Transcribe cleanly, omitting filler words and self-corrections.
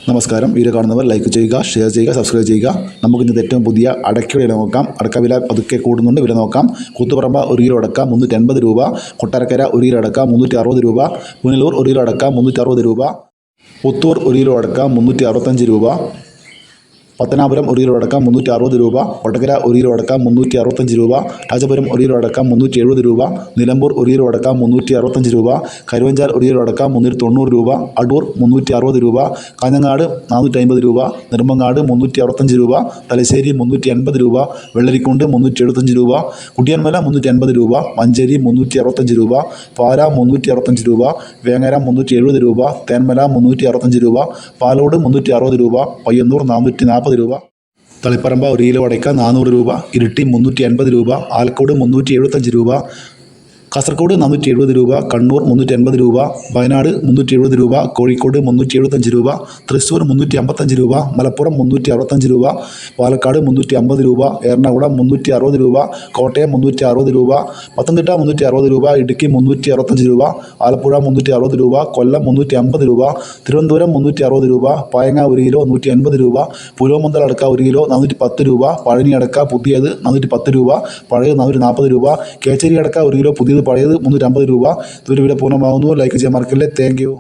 നമസ്കാരം. വീഡിയോ കാണുന്നവർ ലൈക്ക് ചെയ്യുക, ഷെയർ ചെയ്യുക, സബ്സ്ക്രൈബ് ചെയ്യുക. നമുക്ക് ഇന്നത്തെ ഏറ്റവും പുതിയ അടയ്ക്കയുടെ വില നോക്കാം. അടക്ക വില പതുക്കെ കൂടുന്നുണ്ട്. വില നോക്കാം. കൂത്തുപറമ്പ 1 കിലോ അടക്ക 350 രൂപ, കൊട്ടാരക്കര 1 കിലോ അടക്ക 360 രൂപ, പുനലൂർ 1 കിലോ അടക്ക 360 രൂപ, പുത്തൂർ 1 കിലോ അടക്ക 365 രൂപ, പത്തനാപുരം 1 കിലോ അടക്ക 360 രൂപ, വടകര 1 കിലോ അടക്ക 365 രൂപ, രാജപുരം 1 കിലോ അടക്ക 370 രൂപ, നിലമ്പൂർ 1 കിലോ അടക്ക 365 രൂപ, കരുവഞ്ചാൽ 1 കിലോ അടക്ക 390 രൂപ, അടൂർ 360 രൂപ, കാഞ്ഞങ്ങാട് 450 രൂപ, നെടുമങ്ങാട് 365 രൂപ, തലശ്ശേരി 380 രൂപ, വെള്ളരിക്കുണ്ട് 375 രൂപ, കുടിയാൻമല 350 രൂപ, മഞ്ചേരി 365 രൂപ, പാല 365 രൂപ, വേങ്ങര 370 രൂപ, തേന്മല 365 രൂപ, പാലോട് 360 രൂപ, പയ്യന്നൂർ 440 രൂപ, തളിപ്പറമ്പ 1 കിലോ അടയ്ക്ക 400 രൂപ, ഇരിട്ടി 380 രൂപ, ആലക്കോട് 375 രൂപ, കാസർഗോഡ് 470 രൂപ, കണ്ണൂർ 380 രൂപ, വയനാട് 370 രൂപ, കോഴിക്കോട് 375 രൂപ, തൃശ്ശൂർ 355 രൂപ, മലപ്പുറം 365 രൂപ, പാലക്കാട് 350 രൂപ, എറണാകുളം 360 രൂപ, കോട്ടയം 360 രൂപ, പത്തനംതിട്ട 360 രൂപ, ഇടുക്കി 365 രൂപ, ആലപ്പുഴ 360 രൂപ, കൊല്ലം 350 രൂപ, തിരുവനന്തപുരം 360 രൂപ, പായങ്ങ 1 കിലോ 150 രൂപ, പുലോമന്തൽ അടക്ക 1 കിലോ 410 രൂപ, പഴനി അടക്ക പുതിയത് 410 രൂപ, പഴയത് 440 രൂപ, കേച്ചേരി അടക്ക 1 കിലോ പുതിയത് പഴയത് 350 രൂപ. ഇതൊരു വില പൂർണ്ണമാകുന്നു. ലൈക്ക് ചെയ്യാൻ മറക്കല്ലേ. Thank you.